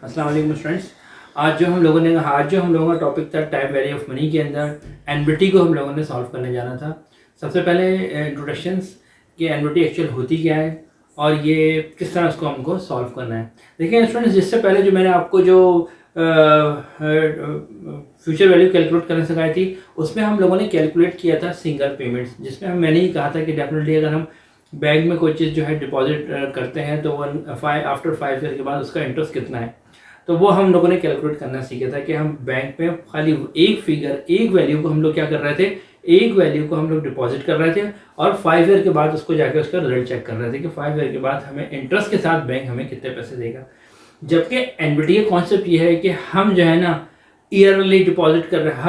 अस्सलाम वालेकुम स्टूडेंट्स। आज जो हम लोगों का टॉपिक था टाइम वैल्यू ऑफ मनी के अंदर एनबीटी को हम लोगों ने सॉल्व करने जाना था। सबसे पहले इंट्रोडक्शंस कि एनबीटी एक्चुअल होती क्या है और ये किस तरह उसको हमको सॉल्व करना है। देखिए स्टूडेंट्स, जिससे पहले जो मैंने आपको जो फ्यूचर वैल्यू कैलकुलेट करने सिखाई थी उसमें हम लोगों ने कैलकुलेट किया था सिंगल पेमेंट्स, जिसमें मैंने ही कहा था कि डेफिनेटली अगर हम बैंक में कोई चीज़ जो है डिपॉजिट करते हैं तो आफ्टर 5 ईयर के बाद उसका इंटरेस्ट कितना है, तो वो हम लोगों ने कैलकुलेट करना सीखा था कि हम बैंक में खाली एक वैल्यू को हम लोग क्या कर रहे थे, एक वैल्यू को हम लोग डिपॉजिट कर रहे थे और 5 ईयर के बाद उसको जाकर उसका रिजल्ट चेक कर रहे थे कि 5 ईयर के बाद हमें इंटरेस्ट के साथ बैंक हमें कितने पैसे देगा। जबकि एनबीटी का कॉन्सेप्ट ये है कि हम जो है ना ईयरली डिपॉजिट कर रहे हैं।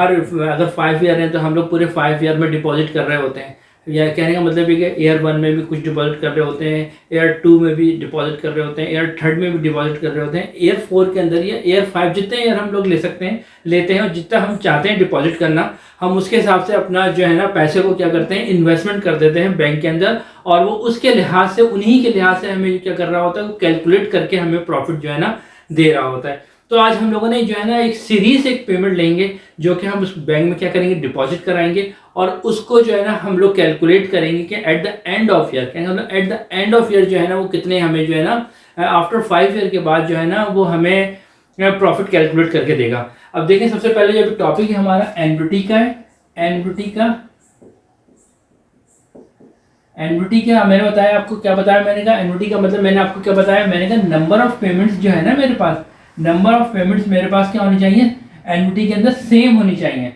अगर 5 ईयर है तो हम लोग पूरे 5 ईयर में डिपॉजिट कर रहे होते हैं। या कहने का मतलब है कि ईयर 1 में भी कुछ डिपॉजिट कर रहे होते हैं, ईयर 2 में भी डिपॉजिट कर रहे होते हैं, ईयर 3 में भी डिपॉजिट कर रहे होते हैं, ईयर 4 के अंदर या ईयर 5 जितने ईयर हम लोग लेते हैं और जितना हम चाहते हैं डिपॉजिट करना, हम उसके हिसाब से अपना जो है ना पैसे को क्या करते हैं, इन्वेस्टमेंट कर देते हैं बैंक के अंदर। और वो उसके लिहाज से, उन्हीं के लिहाज से हमें क्या कर रहा होता है, वो कैलकुलेट करके हमें प्रॉफिट जो है ना दे रहा होता है। तो आज हम लोगों ने जो है ना एक पेमेंट लेंगे जो कि हम उस बैंक में क्या करेंगे, डिपॉजिट कराएंगे और उसको जो है ना हम लोग कैलकुलेट करेंगे कि at the end of year, क्या मतलब eight the end of year जो है ना वो कितने हमें जो है ना आफ्टर 5 ईयर के बाद जो है ना वो हमें प्रॉफिट कैलकुलेट करके देगा। अब देखें, सबसे पहले जो टॉपिक है हमारा एनबीटी का है। एनबीटी क्या मैंने बताया आपको, क्या बताया मैंने कहा एनबीटी का मतलब मैंने आपको क्या बताया, मैंने कहा नंबर ऑफ पेमेंट्स जो है ना मेरे पास, नंबर ऑफ पेमेंट्स मेरे पास क्या होनी चाहिए, एनबीटी के अंदर सेम होनी चाहिए।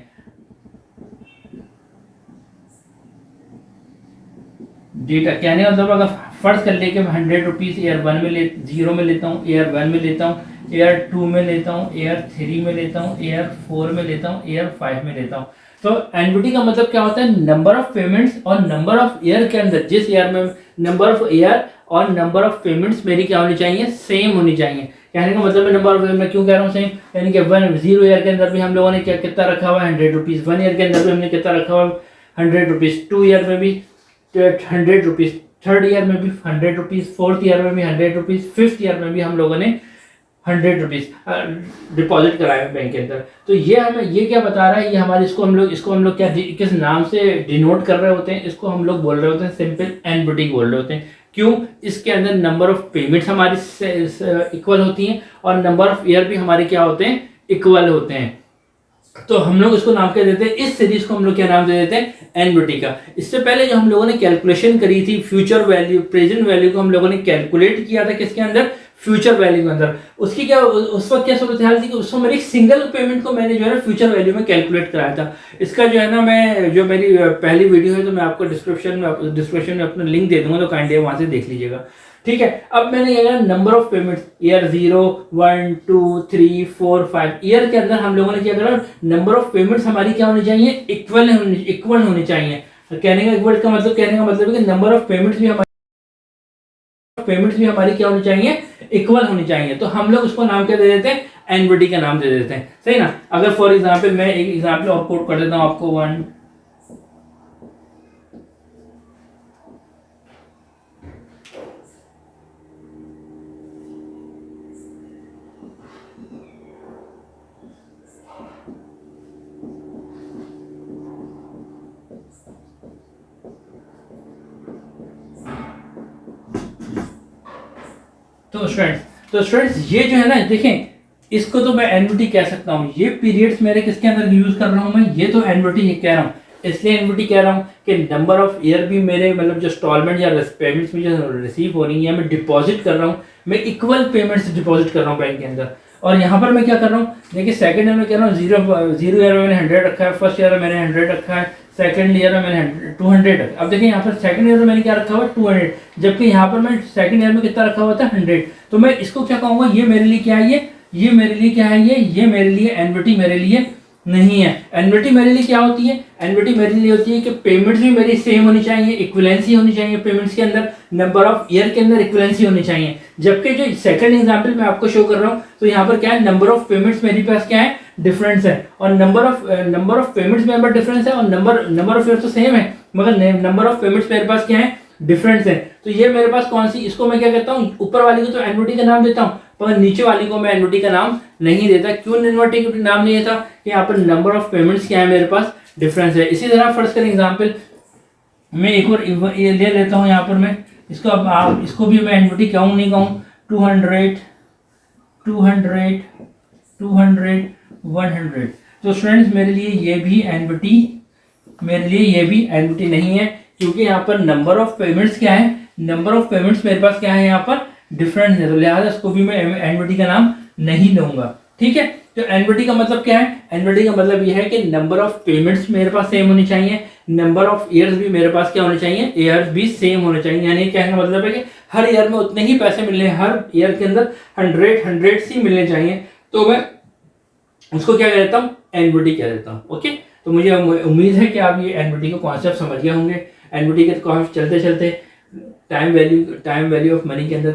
डेटा कहने का मतलब अगर फर्ज कर ले कि मैं 100 रुपीज़ ईयर 1 में 0 में लेता हूँ, ईयर 1 में लेता हूँ, ईयर 2 में लेता हूँ, ईयर 3 में लेता हूँ, ईयर 4 में लेता हूँ, ईयर 5 में लेता हूँ, तो एनबीटी का मतलब क्या होता है, नंबर ऑफ पेमेंट्स और नंबर ऑफ ईयर के अंदर, जिस ईयर में नंबर ऑफ ईयर और नंबर ऑफ पेमेंट्स मेरी क्या होनी चाहिए, सेम होनी चाहिए। कहने का मतलब है नंबर ऑफ ईयर में क्यों कह रहा हूँ सेम, यानी कि 0 ईयर के अंदर भी हम लोगों ने क्या कितना रखा हुआ है, 100 रुपीज़, 1 ईयर के अंदर भी हमने कितना रखा हुआ है, 100 रुपीज़, 2 ईयर में भी 100 रुपीज़, 3rd ईयर में भी 100 रुपीज़, 4th ईयर में भी 100 रुपीज़, 5th ईयर में भी हम लोगों ने 100 रुपीज़ डिपॉजिट कराए बैंक के अंदर। तो ये हमें ये क्या बता रहा है, ये हमारे इसको हम लोग क्या किस नाम से डिनोट कर रहे होते हैं, इसको हम लोग बोल रहे होते हैं सिंपल एनबीटी बोल रहे होते हैं। क्यों, इसके अंदर नंबर ऑफ पेमेंट्स हमारी इक्वल होती हैं और नंबर ऑफ ईयर भी हमारे क्या होते हैं, इक्वल होते हैं। तो हम लोग इसको नाम क्या देते हैं, इस सीरीज को हम लोग क्या नाम दे देते हैं, एनबीटी का। इससे पहले जो हम लोगों ने कैलकुलेशन करी थी फ्यूचर वैल्यू, प्रेजेंट वैल्यू को हम लोगों ने कैलकुलेट किया था किसके अंदर, फ्यूचर वैल्यू के अंदर। उसकी क्या उस वक्त क्या सूरत हाल थी कि उस वक्त मेरी सिंगल पेमेंट को मैंने जो है ना फ्यूचर वैल्यू में कैलकुलेट कराया था। इसका जो है ना मैं जो मेरी पहली वीडियो है तो मैं आपको डिस्क्रिप्शन में अपना लिंक दे दूंगा, तो काइंडली वहां से देख लीजिएगा। ठीक है, अब मैंने क्या number of payments year 0, 1, 2, 3, 4, 5 year के अंदर हम लोगों ने क्या करा, नंबर ऑफ पेमेंट्स हमारी क्या होनी चाहिए, इक्वल होनी चाहिए। कहने का इक्वल का मतलब, कहने का मतलब है कि नंबर ऑफ पेमेंट्स भी हमारी क्या होनी चाहिए, इक्वल होनी चाहिए। तो हम लोग उसको नाम क्या दे देते हैं, एनबीटी का नाम दे देते हैं, सही ना। अगर फॉर एग्जांपल मैं एक एग्जांपल और कोट कर देता हूं आपको, 1 तो स्टूडेंट्स ये जो है ना, देखें इसको तो मैं एनबीटी कह सकता हूँ। ये पीरियड्स मेरे किसके अंदर यूज कर रहा हूँ मैं, ये तो एनबीटी कह रहा हूँ। इसलिए एनबीटी कह रहा हूँ कि नंबर ऑफ ईयर भी मेरे मतलब जो इंस्टॉलमेंट या पेमेंट्स में जो रिसीव हो रही है, मैं डिपॉजिट कर रहा हूँ, मैं इक्वल पेमेंट्स डिपॉजिट कर रहा हूँ बैंक के अंदर। और यहाँ पर मैं क्या कर रहा हूँ, देखिए सेकंड ईयर में कह रहा हूँ, जीरो ईयर में मैंने 100 रखा है, फर्स्ट ईयर में मैंने 100 रखा है, सेकंड ईयर में मैंने 200 रखा। अब देखिए यहाँ पर सेकंड ईयर में मैंने क्या रखा हुआ, 200, जबकि यहाँ पर मैं सेकंड ईयर में कितना रखा हुआ था, 100। तो मैं इसको क्या कहूँगा, ये मेरे लिए क्या है, ये मेरे लिए क्या है, ये मेरे लिए एनबीटी मेरे लिए नहीं है। एनबीटी मेरे लिए क्या होती है, एनबीटी मेरे लिए होती है कि पेमेंट्स भी मेरी सेम होनी चाहिए, इक्विवेलेंसी होनी चाहिए पेमेंट्स के अंदर, नंबर ऑफ ईयर के अंदर इक्विवेलेंसी होनी चाहिए। जबकि जो सेकंड एग्जांपल मैं आपको शो कर रहा हूँ, तो यहाँ पर क्या है, नंबर ऑफ पेमेंट्स मेरे पास क्या है, डिफरेंस है, और नंबर ऑफ पेमेंट्स मेरे पास डिफरेंस है, और नंबर ऑफ ईयर तो सेम है, मगर नंबर ऑफ पेमेंट्स मेरे पास क्या है, डिफरेंस है। तो ये मेरे पास कौन सी, इसको मैं क्या कहता हूँ, ऊपर वाली को तो एन्युटी का नाम देता हूँ, पर नीचे वाली को मैं एन्युटी का नाम नहीं देता। क्यों एन्युटी का नाम नहीं देता? यहाँ पर नंबर ऑफ पेमेंट्स क्या है मेरे पास, डिफरेंस है। इसी तरह फर्स्ट करें एग्जाम्पल, मैं एक और ये ले लेता हूँ यहाँ पर मैं इसको, अब आप इसको भी मैं एन्युटी कहूँ नहीं कहूँ, 200 200 200 100। तो स्टूडेंट्स मेरे लिए ये भी एन्युटी, मेरे लिए ये भी एन्युटी नहीं है, क्योंकि यहाँ पर नंबर ऑफ पेमेंट्स क्या है, नंबर ऑफ पेमेंट्स मेरे पास क्या है यहाँ पर डिफरेंस है, तो लिहाजा इसको भी मैं एन्युटी का नाम नहीं लूंगा। ठीक है, तो एन्युटी का मतलब क्या है? एन्युटी का मतलब ये है कि नंबर ऑफ पेमेंट्स मेरे पास सेम होनी चाहिए, नंबर ऑफ ईयर्स भी मेरे पास क्या होने चाहिए, ईयर्स भी सेम होने चाहिए। यानी कहने का मतलब है कि हर ईयर में उतने ही पैसे मिलने, हर ईयर के अंदर 100 ही मिलने चाहिए, तो मैं उसको क्या कह देता हूँ, एन्युटी कह देता हूँ। ओके, तो मुझे उम्मीद है कि आप ये एन्युटी का कॉन्सेप्ट समझ गए होंगे। एन्युटी के कॉन्सेप्ट चलते चलते टाइम वैल्यू ऑफ मनी के अंदर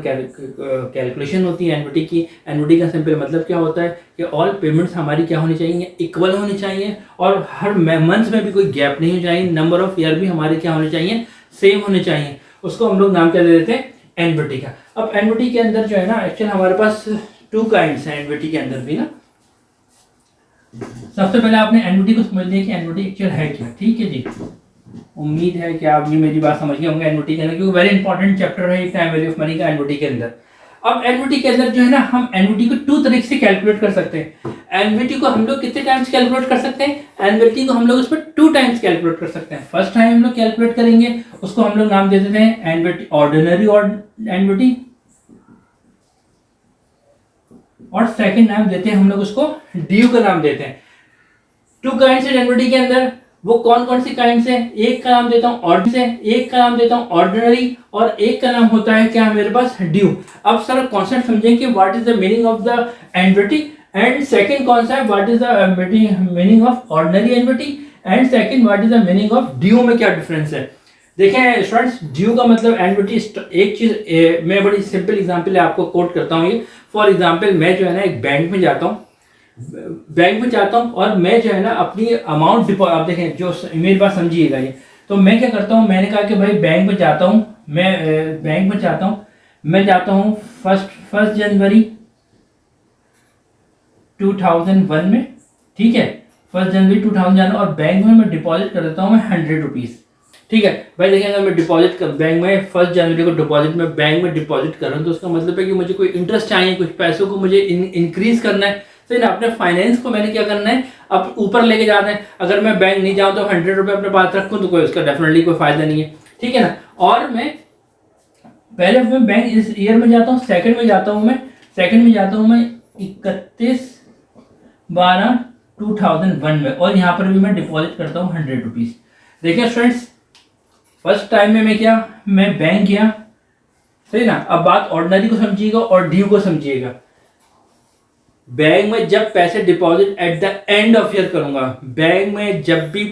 कैलकुलेशन होती है एन्युटी की। एन्युटी का सिंपल मतलब क्या होता है कि ऑल पेमेंट्स हमारी क्या होनी चाहिए, इक्वल होनी चाहिए, और हर मंथ में भी कोई गैप नहीं हो चाहिए, नंबर ऑफ ईयर भी हमारे क्या होने चाहिए, सेम होने चाहिए। उसको हम लोग नाम क्या दे देते हैं, एन्युटी का। अब एन्युटी के अंदर जो है ना, एक्चुअली हमारे पास 2 काइंड्स हैं एन्युटी के अंदर भी ना। सबसे पहले आपने एन्युटी को समझ लिया कि एन्युटी एक्चुअल है क्या। ठीक है जी, उम्मीद है कि आप ये मेरी बात समझ गए होंगे एन्युटी के अंदर, क्योंकि वेरी इंपॉर्टेंट चैप्टर है टाइम वैल्यू ऑफ मनी का एन्युटी के अंदर। अब एन्युटी के अंदर जो है ना, हम एन्युटी को 2 तरीके से कैलकुलेट कर सकते हैं। एन्युटी को हम लोग कितने टाइम्स कैलकुलेट कर सकते हैं? एन्युटी को हम लोग उस पर 2 टाइम्स कैलकुलेट कर सकते हैं। फर्स्ट टाइम हम लोग कैलकुलेट करेंगे, उसको हम लोग नाम दे देते हैं एन्युटी, ऑर्डिनरी एन्युटी, और सेकंड नाम देते हैं हम लोग उसको ड्यू का नाम देते हैं। 2 काइंड्स है एन्युटी के अंदर, वो कौन कौन सी काइंड्स है? एक का नाम देता हूँ ऑर्डिनरी, एक का नाम देता हूँ ऑर्डिनरी, और एक का नाम होता है क्या मेरे पास, ड्यू। अब सारा कॉन्सेप्ट समझें कि what is the meaning of the annuity, and second concept what is the meaning of ordinary annuity, and second what is the meaning of due में क्या डिफरेंस है। देखें स्टूडेंट्स, ड्यू का मतलब एन्युटी, एक चीज मैं बड़ी सिंपल एग्जांपल आपको कोट करता हूँ ये। फॉर एग्जांपल, मैं जो है ना एक बैंक में जाता हूँ, और मैं जो है ना अपनी अमाउंट डिपॉजिट, आप देखें जो मेरी बात समझिएगा ये, तो मैं क्या करता हूँ, मैंने कहा कि भाई बैंक में जाता हूँ, मैं बैंक में जाता हूँ, मैं जाता हूँ फर्स्ट जनवरी 2001 में। ठीक है, 1 जनवरी 2001, और बैंक में मैं डिपॉजिट कर देता हूँ मैं 100 रुपीज़। ठीक है भाई, देखिए अगर मैं डिपॉजिट कर बैंक में 1 जनवरी को डिपॉजिट में बैंक में डिपॉजिट कर रहा हूँ, तो उसका मतलब है कि मुझे कोई इंटरेस्ट चाहिए, कुछ पैसों को मुझे इंक्रीज करना है। तो ना अपने फाइनेंस को मैंने क्या करना है, अब ऊपर लेके जाना है। अगर मैं बैंक नहीं जाऊँ तो 100 रुपये अपने पास रखूँ तो कोई उसका डेफिनेटली कोई फायदा नहीं है। ठीक है ना, और मैं पहले मैं बैंक इस ईयर में जाता हूँ, सेकंड में जाता हूँ मैं 31/12/2001 में, और यहाँ पर भी मैं डिपॉजिट करता हूँ 100 रुपीज़। देखिए स्टूडेंट्स, फर्स्ट टाइम में मैं बैंक गया, सही ना। अब बात ऑर्डिनरी को समझिएगा और ड्यू को समझिएगा। बैंक में जब पैसे deposit eight the end of year करूंगा, बैंक में जब भी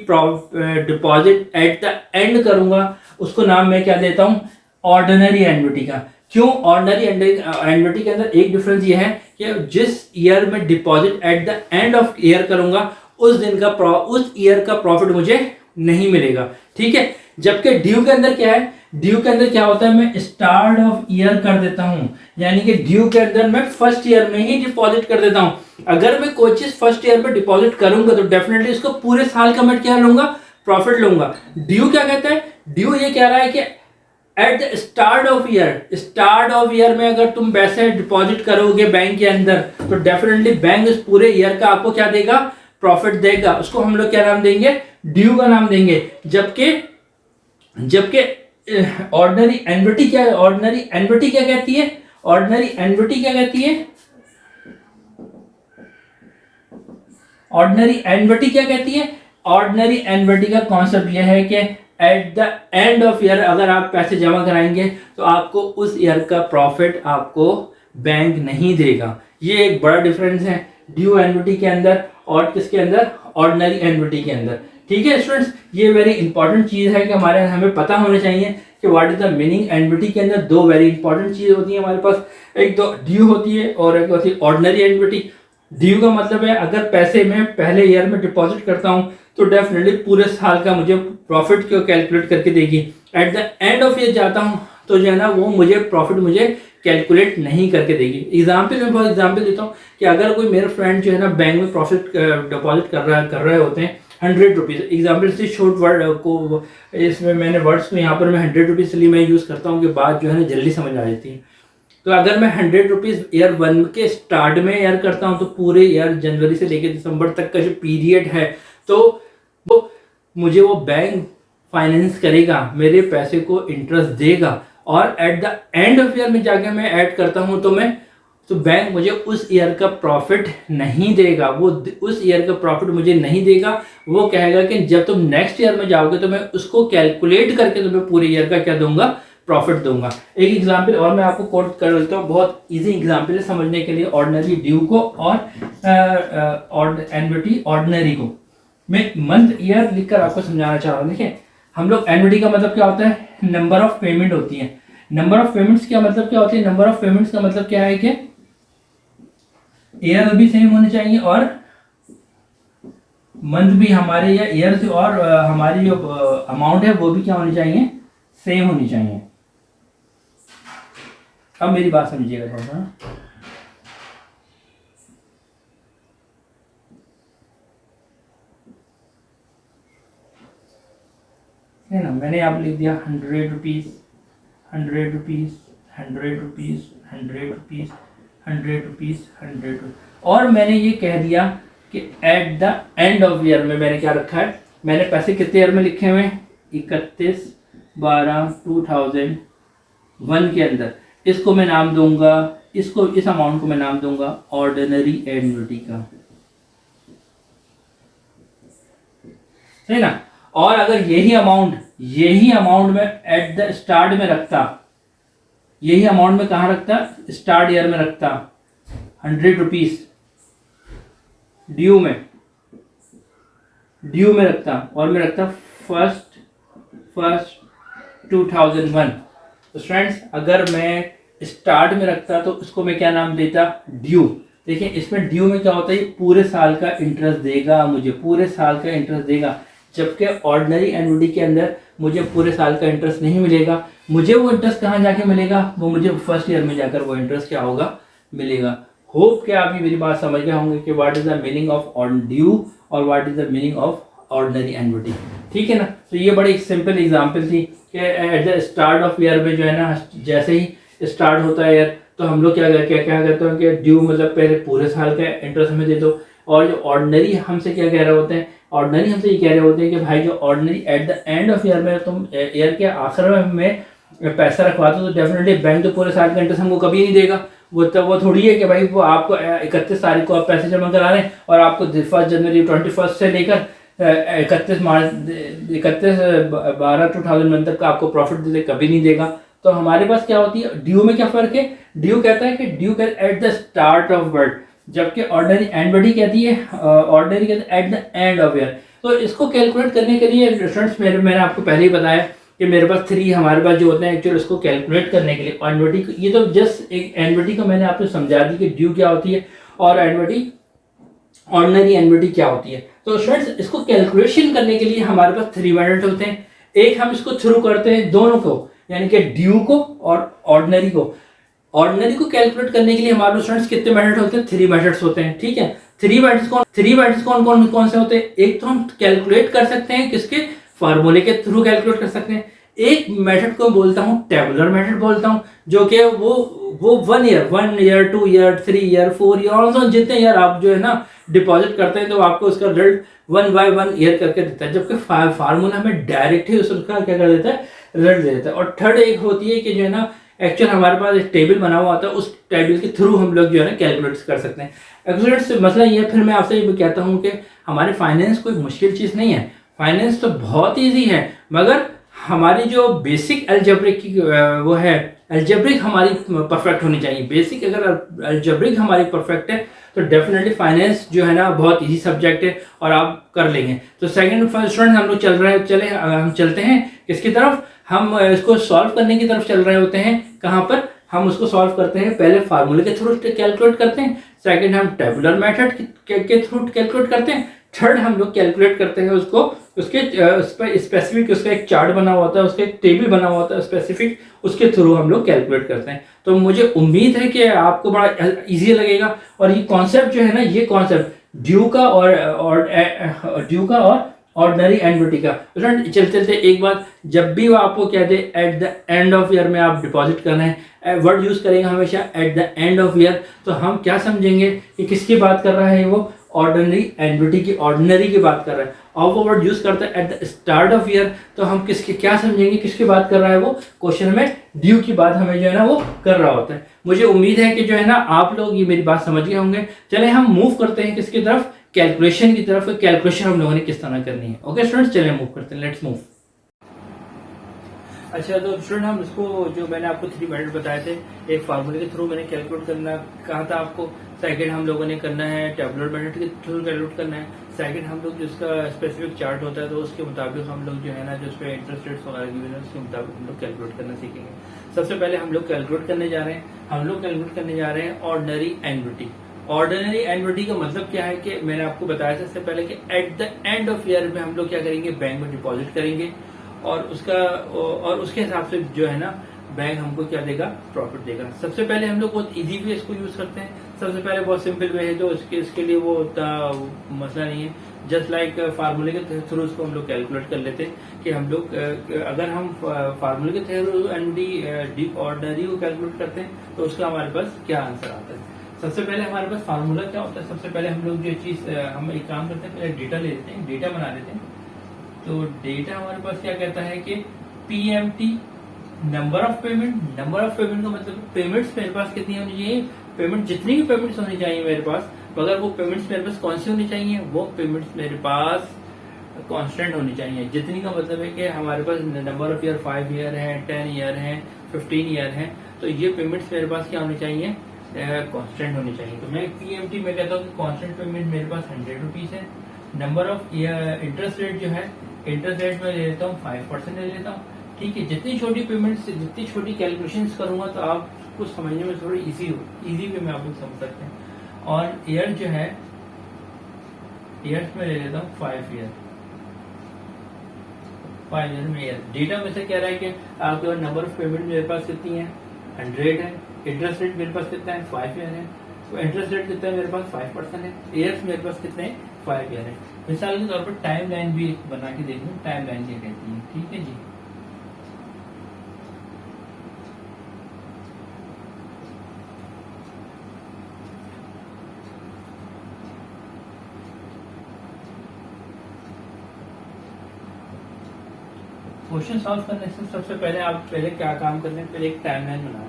डिपॉजिट एट द एंड करूंगा, उसको नाम मैं क्या देता हूं, ऑर्डिनरी एन्युटी का। क्यों? ऑर्डिनरी एन्युटी के अंदर एक डिफरेंस ये है कि जिस ईयर में deposit eight the end of year करूंगा, उस ईयर का प्रॉफिट मुझे नहीं मिलेगा। ठीक है, जबकि ड्यू के अंदर क्या है, ड्यू के अंदर क्या होता है, मैं स्टार्ट ऑफ ईयर कर देता हूं, यानी कि ड्यू के अंदर मैं फर्स्ट ईयर में ही डिपॉजिट कर देता हूं। अगर मैं कोई चीज फर्स्ट ईयर में डिपॉजिट करूंगा तो डेफिनेटली इसको पूरे साल का मैं क्या लूंगा, प्रॉफिट लूंगा। ड्यू क्या कहता है, ड्यू ये कह रहा है कि at the start of year में अगर तुम पैसे डिपॉजिट करोगे बैंक के अंदर, तो डेफिनेटली बैंक इस पूरे ईयर का आपको क्या देगा, प्रॉफिट देगा। उसको हम लोग क्या नाम देंगे, ड्यू का नाम देंगे। जबकि ऑर्डिनरी एन्युटी क्या कहती है, ऑर्डिनरी एन्युटी क्या कहती है, ऑर्डिनरी एन्युटी का कॉन्सेप्ट यह है कि at the end of year अगर आप पैसे जमा कराएंगे तो आपको उस ईयर का प्रॉफिट आपको बैंक नहीं देगा। ये एक बड़ा डिफरेंस है ड्यू एन्युटी के अंदर और किसके अंदर, ऑर्डिनरी एन्युटी के अंदर। ठीक है स्टूडेंट्स, ये वेरी इंपॉर्टेंट चीज़ है कि हमें पता होना चाहिए कि what is the meaning. Annuity के अंदर 2 वेरी इंपॉर्टेंट चीज़ होती है हमारे पास, एक तो ड्यू होती है और एक होती है ऑर्डिनरी एन्युटी। ड्यू का मतलब है अगर पैसे मैं पहले ईयर में डिपॉजिट करता हूँ तो डेफिनेटली पूरे साल का मुझे प्रॉफिट क्यों कैलकुलेट करके देगी। Eight the end of year जाता हूँ तो जो है ना वो मुझे प्रॉफिट मुझे कैलकुलेट नहीं करके देगी। एग्जाम्पल मैं बहुत एग्जाम्पल देता हूँ कि अगर कोई मेरा फ्रेंड जो है ना बैंक में प्रॉफिट डिपॉजिट कर रहे होते हैं 100 रुपीज़, एग्जाम्पल से शॉर्ट वर्ड को इसमें मैंने वर्ड्स को यहाँ पर मैं 100 रुपीज़ इसलिए मैं यूज़ करता हूँ कि बात जो है ना जल्दी समझ आ जाती है। तो अगर मैं 100 रुपीज़ ईयर 1 के स्टार्ट में ईयर करता हूँ तो पूरे ईयर जनवरी से लेकर दिसंबर तक का जो पीरियड है तो वो मुझे वो बैंक फाइनेंस करेगा, मेरे पैसे को इंटरेस्ट देगा, और eight the end of year में जाके मैं ऐड करता हूँ तो बैंक मुझे उस ईयर का प्रॉफिट नहीं देगा, वो उस ईयर का प्रॉफिट मुझे नहीं देगा। वो कहेगा कि जब तुम नेक्स्ट ईयर में जाओगे तो मैं उसको कैलकुलेट करके तुम्हें पूरे ईयर का क्या दूंगा, प्रॉफिट दूंगा। एक एग्जांपल और मैं आपको कोट कर देता हूँ, बहुत इजी एग्जांपल है समझने के लिए। ऑर्डिनरी ड्यू को और एन्युटी ऑर्डिनरी को मैं मंथ ईयर लिखकर आपको समझाना चाह रहा हूँ। देखिए हम लोग एन्युटी का मतलब क्या होता है, नंबर ऑफ पेमेंट होती है। नंबर ऑफ पेमेंट्स क्या मतलब क्या होती है, नंबर ऑफ पेमेंट्स का मतलब क्या है कि ईयर भी सेम होने चाहिए और मंथ भी हमारे या ईयर से, और हमारी जो अमाउंट है वो भी क्या होनी चाहिए, सेम होनी चाहिए। अब मेरी बात समझिएगा थोड़ा सा। है ना, मैंने आप लिख दिया 100 rupees 100 rupees 100 rupees 100 rupees 100 rupees 100, और मैंने ये कह दिया कि at the end of year में मैंने क्या रखा है, मैंने पैसे कितने ईयर में लिखे हुए हैं, 31/12/2001 के अंदर। इसको मैं नाम दूंगा, इसको इस अमाउंट को मैं नाम दूंगा ऑर्डिनरी एन्युटी का, सही ना। और अगर यही अमाउंट मैं एट द स्टार्ट में रखता, यही अमाउंट में कहाँ रखता, स्टार्ट ईयर में रखता 100 रुपीज़ ड्यू में रखता, और मैं रखता 1/1/2001। तो फ्रेंड्स अगर मैं स्टार्ट में रखता तो उसको मैं क्या नाम देता, ड्यू। देखिए इसमें ड्यू में क्या होता है, पूरे साल का इंटरेस्ट देगा मुझे, पूरे साल का इंटरेस्ट देगा, जबकि ऑर्डिनरी एन्युटी के अंदर मुझे पूरे साल का इंटरेस्ट नहीं मिलेगा। मुझे वो इंटरेस्ट कहाँ जाके मिलेगा, वो मुझे फर्स्ट ईयर में जाकर वो इंटरेस्ट क्या होगा, मिलेगा। होप कि आप ये मेरी बात समझ गए होंगे कि what is the meaning of due और what is the meaning of ordinary annuity, ठीक है ना। तो ये बड़ी सिंपल एग्जांपल थी कि at the start of year में जो है ना, जैसे ही स्टार्ट होता है ईयर तो हम लोग क्या कहते हैं कि ड्यू मतलब पहले पूरे साल का इंटरेस्ट हमें दे दो, और जो ऑर्डिनरी हमसे क्या कह रहे होते हैं, ऑर्डिनरी हमसे ये कह रहे होते हैं कि भाई जो ordinary eight the end of year में तुम ईयर के आखिर में पैसा रखवाते हो तो डेफिनेटली बैंक तो पूरे साल का इंटरेस्ट हमको कभी नहीं देगा। वो थोड़ी है कि भाई वो आपको 31 तारीख को आप पैसे जमा करा रहे हैं और आपको 1 जनवरी 21 से लेकर 31/12/2001 तक का आपको प्रॉफिट दे, कभी नहीं देगा। तो हमारे पास क्या होती है, ड्यू में क्या फ़र्क है, ड्यू कहता है कि due at the start of word, जबकि ऑर्डिनरी एन्युटी कहती है ऑर्डिनरी कहती है eight the end of year. तो इसको कैलकुलेट करने के लिए स्टूडेंट्स मैंने आपको पहले ही बताया कि मेरे पास 3 हमारे पास जो होते हैं एक्चुअली उसको कैलकुलेट करने के लिए एन्युटी, ये तो जस्ट एक एन्युटी को मैंने आपको समझा दी कि ड्यू क्या होती है और एन्युटी ऑर्डिनरी एन्युटी क्या होती है। तो स्टूडेंट्स इसको कैलकुलेशन करने के लिए हमारे पास 3 मेथड होते हैं। एक हम इसको थ्रू करते हैं दोनों को, यानी कि ड्यू को और ऑर्डिनरी को। ऑर्डिनरी को कैलकुलेट करने के लिए हमारे स्टूडेंट्स कितने मेथड होते हैं, 3 मेथड्स होते हैं, ठीक है। 3 मेथड्स कौन से होते हैं, एक तो हम कैलकुलेट कर सकते हैं किसके, फार्मूले के थ्रू कैलकुलेट कर सकते हैं। एक मेथड को बोलता हूँ टेबुलर मेथड बोलता हूँ, जो कि वो 1 year 2 year 3 year 4 year also जितने ईयर आप जो है ना डिपॉजिट करते हैं तो आपको उसका रिजल्ट 1 by 1 ईयर करके देता है, जबकि फार्मूला हमें डायरेक्ट ही उसका क्या कर देता है, रिजल्ट दे देता है। और थर्ड एक होती है कि जो है ना एक्चुअल हमारे पास एक टेबल बना हुआ होता है, उस टेबल के थ्रू हम लोग जो है ना कैलकुलेट कर सकते हैं। एक्चुअली मसला ये है, फिर मैं आपसे ये कहता हूँ कि हमारे फाइनेंस कोई मुश्किल चीज़ नहीं है, फाइनेंस तो बहुत ईजी है, मगर हमारी जो बेसिक अलजेब्रिक की वो है, अलजेब्रिक हमारी परफेक्ट होनी चाहिए। बेसिक अगर अलजेब्रिक हमारी परफेक्ट है तो डेफिनेटली फाइनेंस जो है ना बहुत इजी सब्जेक्ट है और आप कर लेंगे। तो सेकंड स्टूडेंट हम लोग हम चलते हैं किसकी तरफ, हम इसको सॉल्व करने की तरफ चल रहे होते हैं। कहाँ पर हम उसको सॉल्व करते हैं, पहले फार्मूले के थ्रू कैलकुलेट करते हैं, सेकंड हम टेबुलर मेथड के थ्रू कैलकुलेट करते हैं, थर्ड हम लोग कैलकुलेट करते हैं उसको उसके उस पर स्पेसिफिक उसका एक चार्ट बना हुआ होता है, उसका एक टेबल बना हुआ होता है स्पेसिफिक, उसके थ्रू हम लोग कैलकुलेट करते हैं। तो मुझे उम्मीद है कि आपको बड़ा इजी लगेगा। और ये कॉन्सेप्ट जो है ना, ये कॉन्सेप्ट ड्यू का और ऑर्डिनरी एन्युटी का, चलते चलते एक बात, जब भी वो आपको कह दे at the end of year में आप डिपॉजिट कर रहे हैं, वर्ड यूज करेंगे हमेशा eight the end of year, तो हम क्या समझेंगे कि किसकी बात कर रहा है वो, ऑर्डिनरी एन्युटी की, ऑर्डिनरी की बात कर रहा है। और वो वर्ड यूज करता है at the start of year, तो हम किसकी क्या समझेंगे, किसकी बात कर रहा है वो, क्वेश्चन में ड्यू की बात हमें जो है ना वो कर रहा होता है। मुझे उम्मीद है कि जो है ना आप लोग ये मेरी बात समझ गए होंगे। चले हम मूव करते हैं किसकी तरफ, कैलकुलेशन की तरफ। कैलकुलेशन हम लोगों ने किस तरह करनी है। ओके स्टूडेंट्स, चलिए मूव करते हैं, लेट्स मूव। अच्छा तो स्टूडेंट, हम इसको जो मैंने आपको 3 मेथड बताए थे, एक फार्मूले के थ्रू मैंने कैलकुलेट करना कहा था आपको, सेकंड हम लोगों ने करना है टेबुलर मेथड के थ्रू कैलकुलेट करना है, सेकंड हम लोग जिसका स्पेसिफिक चार्ट होता है तो उसके मुताबिक हम लोग जो है ना, जो उस पर इंटरेस्ट रेट्स वगैरह की है उसके मुताबिक हम लोग कैलकुलेट करना सीखेंगे। सबसे पहले हम लोग कैलकुलेट करने जा रहे हैं ऑर्डिनरी एन्युटी। ऑर्डिनरी एन्युटी का मतलब क्या है कि मैंने आपको बताया सबसे पहले कि at the end of year में हम लोग क्या करेंगे, बैंक में डिपॉजिट करेंगे और उसके हिसाब से जो है ना बैंक हमको क्या देगा, प्रॉफिट देगा। सबसे पहले हम लोग बहुत इजी वे इसको यूज करते हैं, सबसे पहले बहुत सिंपल वे है, तो इसके लिए वो उतना मसला नहीं है। जस्ट लाइक फार्मूले के थ्रू उसको हम लोग कैलकुलेट कर लेते हैं कि हम लोग अगर हम फार्मूले के थ्रू एनडी ऑर्डिनरी को कैलकुलेट करते हैं तो उसका हमारे पास क्या आंसर आता है। सबसे पहले हमारे पास फार्मूला क्या होता है, सबसे पहले हम लोग जो चीज हम एक काम करते हैं, पहले डेटा ले लेते हैं, डेटा बना लेते हैं। तो डेटा हमारे पास क्या कहता है कि पीएमटी नंबर ऑफ पेमेंट का मतलब पेमेंट्स मेरे पास कितनी होनी चाहिए, पेमेंट जितनी भी पेमेंट्स होनी चाहिए मेरे पास, मगर वो पेमेंट्स मेरे पास कौन सी होनी चाहिए, वो पेमेंट्स मेरे पास कांस्टेंट होनी चाहिए। जितनी का मतलब है कि हमारे पास नंबर ऑफ ईयर 5 ईयर है, 10 ईयर है, 15 ईयर है, तो ये पेमेंट्स मेरे पास क्या होनी चाहिए, कांस्टेंट होनी चाहिए। तो मैं पीएमटी में कहता हूँ कि कांस्टेंट पेमेंट मेरे पास 100 रुपीज है। नंबर ऑफ इंटरेस्ट रेट जो है, इंटरेस्ट रेट में ले लेता हूँ 5% ले लेता हूँ। ठीक है, जितनी छोटी पेमेंट से जितनी छोटी कैलकुलेशन करूंगा तो आपको समझने में थोड़ी इजी वे में आप लोग समझ सकते हैं। और ईयर जो है, ईयर्स में ले लेता हूँ 5 ईयर। 5 ईयर में ईयर डेटा में से कह रहा है कि आपके पास नंबर ऑफ पेमेंट मेरे पास कितनी है, 100 है। इंटरेस्ट रेट मेरे पास कितना है, 5 ईयर है। तो इंटरेस्ट रेट कितना है मेरे पास, 5% है। ईयर्स मेरे पास कितने हैं, 5 ईयर है। मिसाल के तौर पर टाइम लाइन भी बना के देख लूँ, टाइम लाइन क्या कहती है। ठीक है जी, क्वेश्चन सॉल्व करने से सबसे पहले आप पहले क्या काम करते हैं, पहले एक टाइमलाइन बनाओ।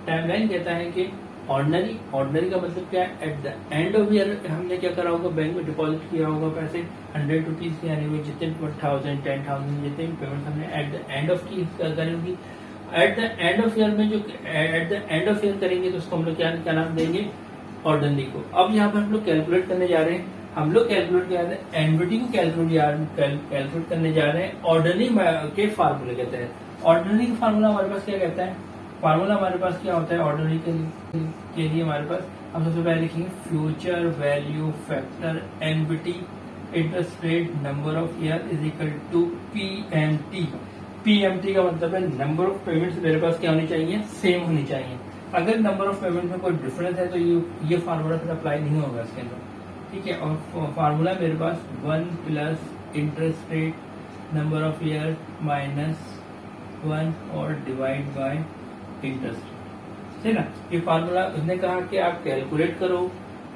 टाइमलाइन कहता है कि ऑर्डिनरी का मतलब क्या है, eight the end of year हमने क्या करा होगा, बैंक में डिपॉजिट किया होगा पैसे 100 रुपीज, यानी जितने 1000 10,000 जितने भी पेमेंट हमने एट द एंड ऑफ की करी होगी। Eight the end of year में जो eight the end of year करेंगे तो उसको हम लोग क्या नाम देंगे, ऑर्डिनरी को। अब यहाँ पर हम लोग कैलकुलेट करने जा रहे हैं, हम लोग कैलकुलेट कर रहे हैं एनविटी को कैलकुलेट करने जा रहे हैं ऑर्डिनरी के फार्मूले के तहत। ऑर्डिनरी का फार्मूला हमारे पास क्या कहता है, फार्मूला हमारे पास क्या होता है ऑर्डिनरी के लिए हमारे पास, हम सबसे पहले लिखेंगे future value factor annuity interest rate number of year is equal to PMT. PMT का मतलब है नंबर ऑफ पेमेंट्स मेरे पास क्या होनी चाहिए, सेम होनी चाहिए। अगर नंबर ऑफ पेमेंट में कोई डिफरेंस है तो ये फार्मूला फिर अप्लाई नहीं होगा इसके अंदर। ठीक है, और फार्मूला मेरे पास 1 plus interest rate number of year minus 1 और डिवाइड बाय इंटरेस्ट, है ना। ये फार्मूला उसने कहा कि आप कैलकुलेट करो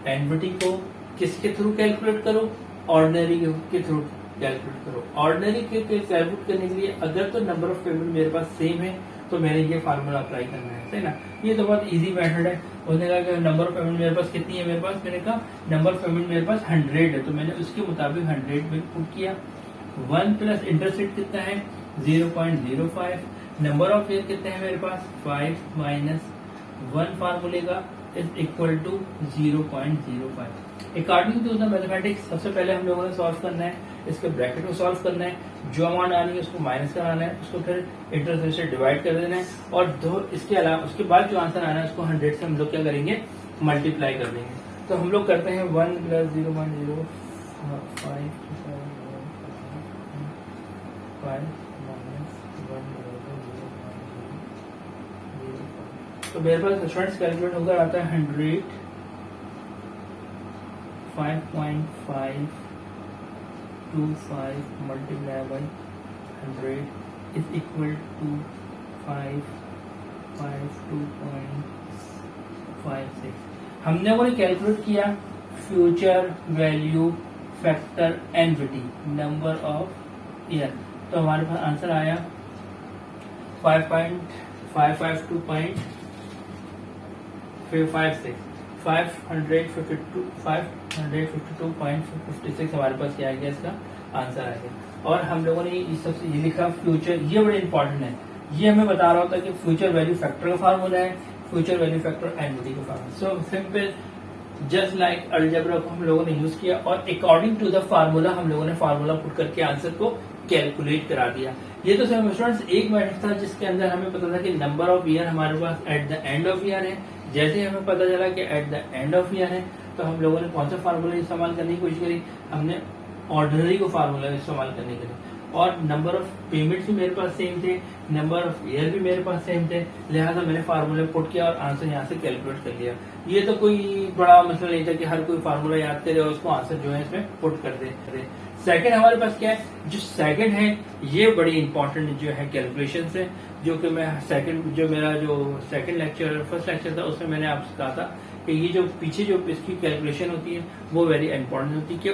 एनविटी को, किसके थ्रू कैलकुलेट करो, ऑर्डिनरी के थ्रू कैलकुलेट करो। ऑर्डिनरी के कैलकुलेट करने के लिए अगर तो नंबर ऑफ पेमेंट मेरे पास सेम है तो मैंने ये फार्मूला अप्लाई करना है ना। ये तो बहुत इजी मेथड है। उसने कहा कि नंबर ऑफ पेमेंट मेरे पास कितनी है, मेरे पास, मैंने कहा नंबर ऑफ पेमेंट मेरे पास 100 है, तो मैंने उसके मुताबिक 100 में पुट किया। 1 प्लस इंटरेस्ट रेट कितना है 0.05, नंबर ऑफ ईयर कितने हैं मेरे पास 5 माइनस 1 फार्मूले का is equal to 0.05। According to the mathematics सबसे पहले हम लोगों ने सॉल्व करना है, इसके ब्रैकेट को सॉल्व करना है, जो अमाउंट आनी है उसको माइनस कराना है, उसको फिर इंटरेस्ट रेट से डिवाइड कर देना है, और दो इसके अलावा उसके बाद जो आंसर आना है उसको 100 से हम लोग क्या करेंगे, मल्टीप्लाई कर देंगे। तो हम लोग करते हैं 1 प्लस 0.05 तो मेरे पास स्टूडेंट्स कैलकुलेट होकर आता है 100 5.525 multiply by 100 is equal to 552.56। हमने वो कैलकुलेट किया future value factor annuity number of year, तो हमारे पास आंसर आया 5.552.56 552.56 हमारे पास क्या आ गया, इसका आंसर आ गया। और हम लोगों ने इस सबसे ये लिखा फ्यूचर, ये बड़े इंपॉर्टेंट है, ये हमें बता रहा होता है कि फ्यूचर वैल्यू फैक्टर का फार्मूला है, फ्यूचर वैल्यू फैक्टर एनविटी का formula. So simple just like algebra को हम लोगों ने यूज किया और अकॉर्डिंग टू द फार्मूला हम लोगों ने फार्मूला पुट करके आंसर को कैलकुलेट करा दिया। ये तो स्टूडेंट्स एक मेथड था जिसके अंदर हमें पता था कि नंबर ऑफ ईयर हमारे पास at the end of year है। जैसे ही हमें पता चला कि at the end of year है तो हम लोगों ने कौन सा फार्मूला इस्तेमाल करने की कोशिश करी, हमने ऑर्डिनरी को फार्मूला इस्तेमाल करने के लिए। और नंबर ऑफ पेमेंट्स भी मेरे पास सेम थे, नंबर ऑफ ईयर भी मेरे पास सेम थे, लिहाजा मैंने फार्मूला पुट किया और आंसर यहाँ से कैलकुलेट कर लिया। ये तो कोई बड़ा मसला नहीं था कि हर कोई फार्मूला याद करे और उसको आंसर जो है इसमें पुट कर दे। सेकंड हमारे पास क्या है, जो सेकंड है ये बड़ी इंपॉर्टेंट जो है कैलकुलेशन है, जो कि मैं मेरा जो सेकंड लेक्चर फर्स्ट लेक्चर था उसमें मैंने आपसे कहा था कि ये जो पीछे जो इसकी कैलकुलेशन होती है वो वेरी इंपॉर्टेंट होती है कि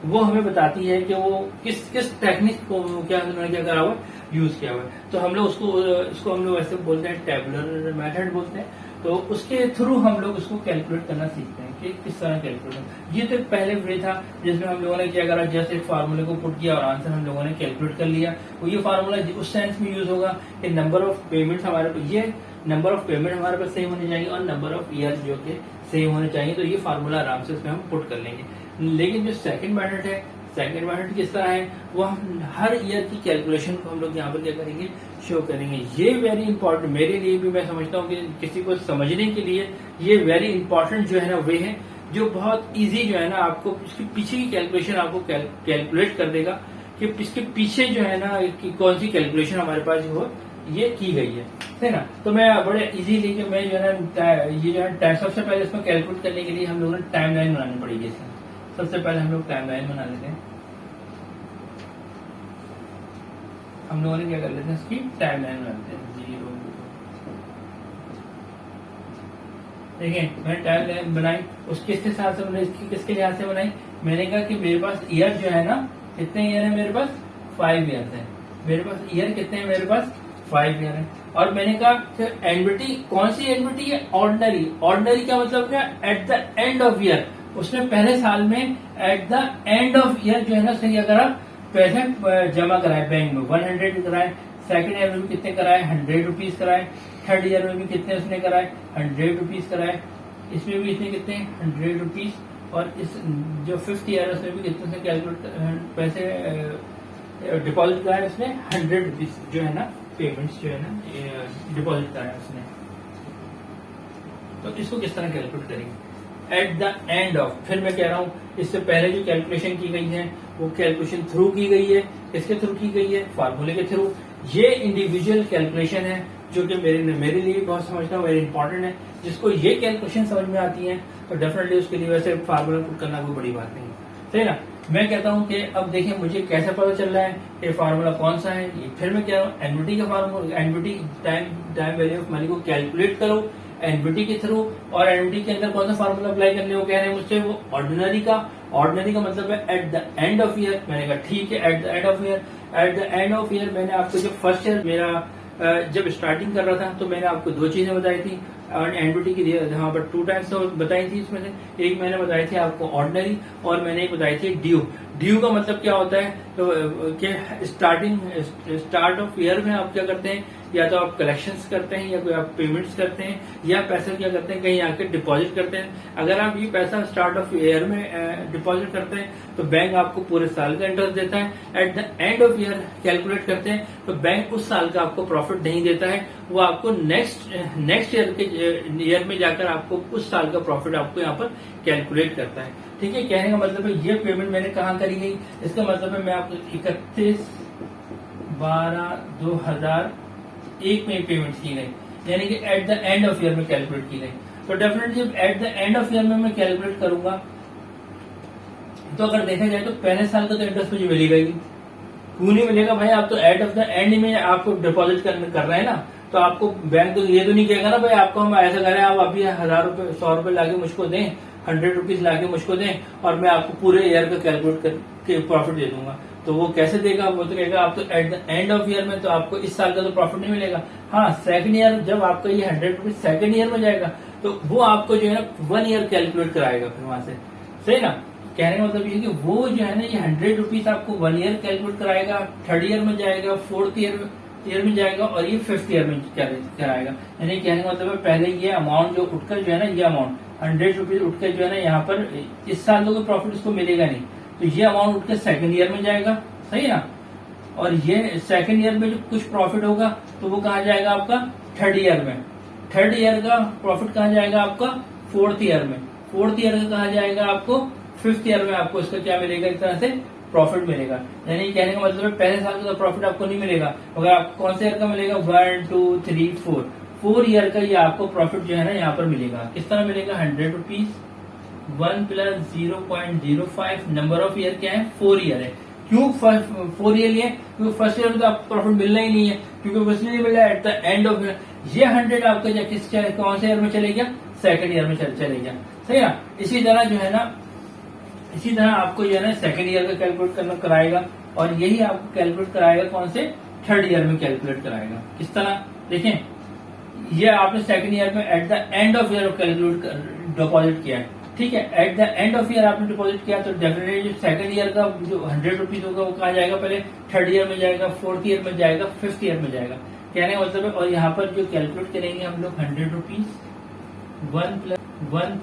वो हमें बताती है कि वो किस टेक्निक को क्या करा हुआ यूज किया हुआ है। तो हम लोग इसको हम लोग ऐसे बोलते हैं टेबुलर मेथड बोलते हैं। तो उसके थ्रू हम लोग उसको कैलकुलेट करना सीखते हैं कि किस तरह कैलकुलेट। ये तो पहले वे था जिसमें हम लोगों ने क्या करा, जैसे एक फार्मूले को पुट किया और आंसर हम लोगों ने कैलकुलेट कर लिया। तो ये फार्मूला उस सेंस में यूज होगा कि नंबर ऑफ पेमेंट्स हमारे पास, ये नंबर ऑफ पेमेंट हमारे पास सेम होने चाहिए और नंबर ऑफ ईयर जो कि सेम होने चाहिए। तो ये फार्मूला आराम से इसमें हम पुट कर लेंगे। लेकिन जो सेकंड मेथड है, सेकंड मेथड किस तरह है, वो हम हर ईयर की कैलकुलेशन को हम लोग यहाँ पर क्या करेंगे, शो करेंगे। ये वेरी इंपॉर्टेंट मेरे लिए भी, मैं समझता हूँ कि किसी को समझने के लिए ये वेरी इंपॉर्टेंट जो है ना वे है, जो बहुत इजी जो है ना आपको इसके पीछे की कैलकुलेशन आपको कैलकुलेट कर देगा कि इसके पीछे जो है ना कि कौन सी कैलकुलेशन हमारे पास जो ये की गई है ना। तो मैं बड़े इजीली कि मैं जो है ना ये जो है सबसे पहले इसमें कैलकुलेट करने के लिए हम लोगों ने टाइम लाइन बनानी पड़ेगी। इसमें सबसे पहले हम लोग टाइम लाइन बना लेते हैं। हम लोगों ने क्या कर लेते हैं, इसकी टाइम लाइन बनाते हैं 0। देखिए मैंने टाइम लाइन बनाई, उसके साथ से मैंने इसकी किसके लिहाज से बनाई, मैंने कहा कि मेरे पास ईयर जो है ना, कितने ईयर है मेरे पास, 5 ईयर है मेरे पास। ईयर कितने हैं मेरे पास, 5 ईयर है। और मैंने कहा एनविटी कौन सी एनविटी है, ऑर्डिनरी। ऑर्डिनरी का मतलब क्या, eight the end of year. उसने पहले साल में eight the end of year जो है ना उसने क्या करा, पैसे जमा कराए बैंक में, 100 कराए। सेकंड ईयर में भी कितने कराए, 100 रुपीज कराए। थर्ड ईयर में भी कितने उसने कराए, 100 रुपीज कराए। इसमें भी इसने कितने, 100 रुपीज। और इस जो फिफ्थ ईयर है उसमें भी कितने से कैलकुलेट पैसे डिपॉजिट कराए उसने, 100 रुपीज जो है ना पेमेंट्स जो है ना डिपॉजिट कराए उसने। तो इसको किस तरह कैलकुलेट करेंगे, एट द एंड ऑफ। फिर मैं कह रहा हूं इससे पहले जो कैलकुलेशन की गई है वो कैलकुलेशन थ्रू की गई है, किसके थ्रू की गई है, फार्मूले के थ्रू। ये इंडिविजुअल कैलकुलेशन है जो कि मेरे लिए बहुत समझता हूँ वेरी इंपॉर्टेंट है। जिसको ये कैलकुलेशन समझ में आती है तो डेफिनेटली उसके लिए वैसे फार्मूला पुट करना कोई बड़ी बात नहीं है, सही ना। मैं कहता हूं कि अब देखिए मुझे कैसे पता चल रहा है कि फार्मूला कौन सा है। फिर मैं कह रहा हूँ एनविटी का formula, एनविटी time value of money को कैलकुलेट करो एनविटी के थ्रू। और एनविटी के अंदर कौन सा फार्मूला अप्लाई करने को कह रहे हैं मुझसे, वो ऑर्डिनरी का। ऑर्डिनरी का मतलब है eight the end of year. मैंने कहा ठीक है, eight the end of year. Eight the end of year मैंने आपको जो फर्स्ट ईयर मेरा जब स्टार्टिंग कर रहा था तो मैंने आपको 2 चीजें बताई थी और एनविटी की यहाँ पर 2 टाइम्स बताई थी। इसमें से एक मैंने बताई थी आपको ऑर्डिनरी और मैंने एक बताई थी ड्यू। ड्यू का मतलब क्या होता है, तो स्टार्ट ऑफ ईयर में आप क्या करते हैं, या तो आप कलेक्शंस करते हैं या कोई आप पेमेंट्स करते हैं या पैसा क्या करते हैं कहीं आके डिपॉजिट करते हैं। अगर आप ये पैसा स्टार्ट ऑफ ईयर में डिपॉजिट करते हैं तो बैंक आपको पूरे साल का इंटरेस्ट देता है। Eight the end of year calculate करते हैं तो बैंक उस साल का आपको प्रॉफिट नहीं देता है, वो आपको नेक्स्ट ईयर के ईयर में जाकर आपको उस साल का प्रॉफिट आपको यहाँ पर कैलकुलेट करता है। ठीक है, कहने का मतलब है ये पेमेंट मैंने कहाँ करी गई, इसका मतलब है मैं आपको 31/12/2001 में पेमेंट की गई, यानी कि at the end of year में कैलकुलेट की गई। तो definitely eight the end of year में मैं कैलकुलेट करूंगा तो अगर देखा जाए तो पहले साल का तो इंटरेस्ट मुझे मिलेगा ही, क्यों नहीं मिलेगा भाई, आप तो एट ऑफ द एंड में आपको डिपॉजिट कर रहे हैं ना, तो आपको बैंक तो ये तो नहीं कहेगा ना भाई आपको हम ऐसा करें आप अभी 1000 रुपए 100 रुपए लाके मुझको दें, 100 रुपीज लाके मुझको दें और मैं आपको पूरे ईयर का कैलकुलेट करके प्रॉफिट दे दूंगा। तो वो कैसे देगा, वो तो कहेगा आप तो eight the end of year में, तो आपको इस साल का तो प्रॉफिट नहीं मिलेगा। हाँ, सेकंड ईयर जब आपका ये 100 रुपीज सेकंड ईयर में जाएगा तो वो आपको जो है ना 1 ईयर कैलकुलेट कराएगा फिर वहां से, सही ना। कहने का मतलब ये कि वो जो है ना ये 100 रुपीज आपको 1 ईयर कैलकुलेट कराएगा, थर्ड ईयर में जाएगा, फोर्थ ईयर में जाएगा और ये फिफ्थ ईयर में कराएगा। यानी कहने का मतलब पहले ये अमाउंट जो उठकर जो है ना ये अमाउंट 100 रुपीज उठकर जो है ना यहाँ पर इस साल तो कोई प्रॉफिट उसको मिलेगा नहीं, तो ये अमाउंट उठकर सेकंड ईयर में जाएगा, सही ना। और ये सेकंड ईयर में जो कुछ प्रॉफिट होगा तो वो कहाँ जाएगा आपका थर्ड ईयर में, थर्ड ईयर का प्रॉफिट कहाँ जाएगा आपका फोर्थ ईयर में, फोर्थ ईयर का कहाँ जाएगा आपको फिफ्थ ईयर में, आपको इसका क्या मिलेगा इस तरह से प्रॉफिट मिलेगा। यानी कहने का मतलब है पहले साल का प्रॉफिट आपको नहीं मिलेगा, मगर आपको कौन से ईयर का मिलेगा 1 2 3 4 ईयर का ये आपको प्रॉफिट जो है ना यहाँ पर मिलेगा। किस तरह मिलेगा 100 रुपीज 1 + 0.05 नंबर ऑफ ईयर क्या है 4 ईयर है। क्यों 4 ईयर लिए, क्योंकि फर्स्ट ईयर में तो आपको प्रॉफिट मिलना ही नहीं है, क्योंकि इसलिए नहीं मिला एट द एंड ऑफ ये 100 आपका किस कौन से ईयर में चले गया सेकंड ईयर में चले गया, सही ना। इसी तरह जो है ना इसी तरह आपको जो है ना सेकंड ईयर का कैलकुलेट करना कराएगा और यही आपको कैलकुलेट कराएगा कौन से थर्ड ईयर में कैलकुलेट कराएगा। किस तरह देखें, ये आपने सेकंड ईयर में eight the end of year calculate deposit किया है, ठीक है। Eight the end of year आपने डिपॉजिट किया तो डेफिनेटली सेकंड ईयर का जो 100 रुपीज होगा वो कहाँ जाएगा, पहले थर्ड ईयर में जाएगा, फोर्थ ईयर में जाएगा, फिफ्थ ईयर में जाएगा, कहने का मतलब है। और यहाँ पर जो कैलकुलेट करेंगे हम लोग 100 रुपीज 1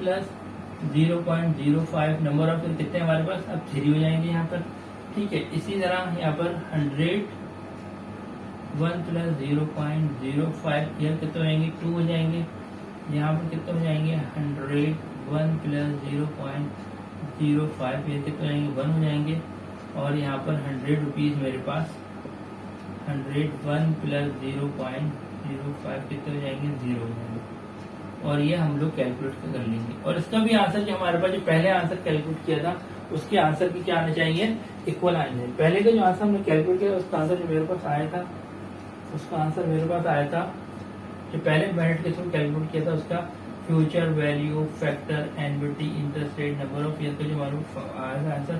+ 0.05 नंबर ऑफ कितने हमारे पास अब 3 हो जाएंगे यहाँ पर, ठीक है। इसी तरह यहाँ पर 100 1 + 0.05 ईयर कितने हो जाएंगे 2 हो जाएंगे, यहाँ पर कितने हो जाएंगे 100 1 + 0.05 ईयर कितने हो जाएंगे 1 हो जाएंगे। और यहाँ पर 100 रुपीज मेरे पास 100 1 + 0.05 कितने हो जाएंगे 0 हो जाएंगे। और ये हम लोग कैलकुलेट कर लेंगे और इसका भी आंसर जो हमारे पास जो पहले आंसर कैलकुलेट किया था उसके आंसर की क्या आने चाहिए इक्वल आने चाहिए। पहले का जो आंसर हमने कैलकुलेट किया उसका आंसर जो मेरे पास आया था उसका आंसर मेरे पास आया था जो पहले मेथड के थ्रू कैलकुलेट किया था उसका future value factor annuity interest rate number of year का जो हमारे आया था आंसर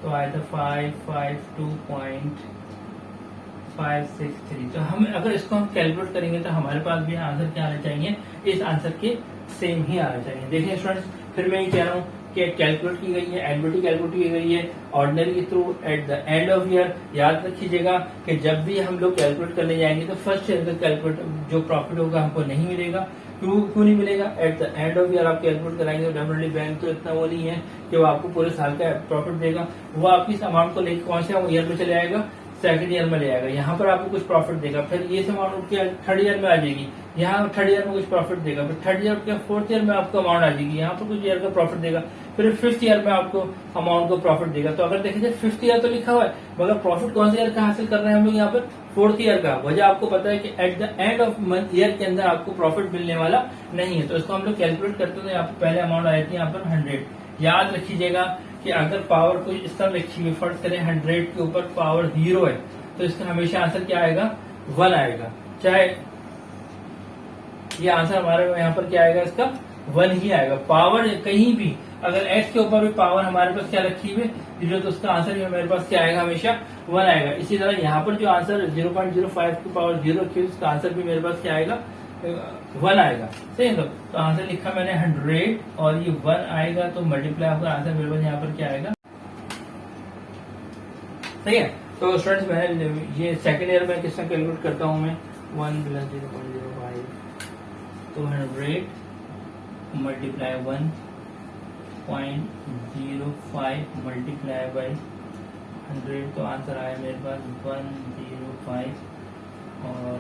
तो आया था 552.563। तो हम अगर इसको हम कैलकुलेट करेंगे तो हमारे पास भी आंसर क्या आना चाहिए, इस आंसर के सेम ही आना चाहिए। देखिए स्टूडेंट्स, फिर मैं ये कह रहा हूँ कि कैलकुलेट की गई है, एनविटी कैलकुलेट की गई है ऑर्डिनरी के through eight the end of year. याद रखिएगा कि जब भी हम लोग कैलकुलेट करने जाएंगे तो फर्स्ट ईयर का कैलकुलेट जो प्रॉफिट होगा हमको नहीं मिलेगा। क्यों नहीं मिलेगा, eight the end of year आप कैलकुलेट कराएंगे तो डेफिनेटली बैंक तो इतना वो नहीं है कि वो आपको पूरे साल का प्रॉफिट देगा, वो आपकी इस अमाउंट को लेकर कौन से ईयर में चले आएगा सेकंड ईयर में ले आएगा, यहाँ पर आपको कुछ प्रॉफिट देगा, फिर ये अमाउंट उठ के थर्ड ईयर में आ जाएगी, यहाँ थर्ड ईयर में कुछ प्रॉफिट देगा, फिर थर्ड ईयर के फोर्थ ईयर में आपको अमाउंट आ जाएगी, यहाँ पर कुछ ईयर का प्रॉफिट देगा, फिर फिफ्थ ईयर में आपको अमाउंट को प्रॉफिट देगा। तो अगर देखिए फिफ्थ ईयर तो लिखा हुआ है मगर प्रॉफिट कौन से ईयर का हासिल कर रहे हैं हम लोग यहाँ पर फोर्थ ईयर का। वजह आपको पता है कि at the end of month year के अंदर आपको प्रॉफिट मिलने वाला नहीं है, तो इसको हम लोग कैलकुलेट करते हैं। यहाँ पर पहले अमाउंट आई थी यहाँ पर 100। याद रखिएगा कि अगर पावर को इस तरह लिखी हुई फर्ज करें 100 के ऊपर पावर 0 है तो इसका हमेशा आंसर क्या आएगा 1 आएगा, चाहे ये आंसर हमारे यहाँ पर क्या आएगा इसका 1 ही आएगा। पावर कहीं भी अगर x के ऊपर भी पावर हमारे पास क्या रखी हुई 0 तो उसका आंसर मेरे पास क्या आएगा हमेशा 1 आएगा। इसी तरह यहाँ पर जो आंसर 0.05 की पावर 0 रखी हुई उसका आंसर भी मेरे पास क्या आएगा 1 आएगा, सही है। तो आंसर लिखा मैंने 100 और ये 1 आएगा तो मल्टीप्लाई होकर आंसर मेरे पास यहाँ पर क्या आएगा, सही है। तो स्टूडेंट्स मैं ये सेकंड ईयर में किसका कैलकुलेट करता हूँ मैं 1 + 0.05 तो 100 मल्टीप्लाई 1.05 मल्टीप्लाई बाई 100 तो आंसर आया मेरे पास 105 और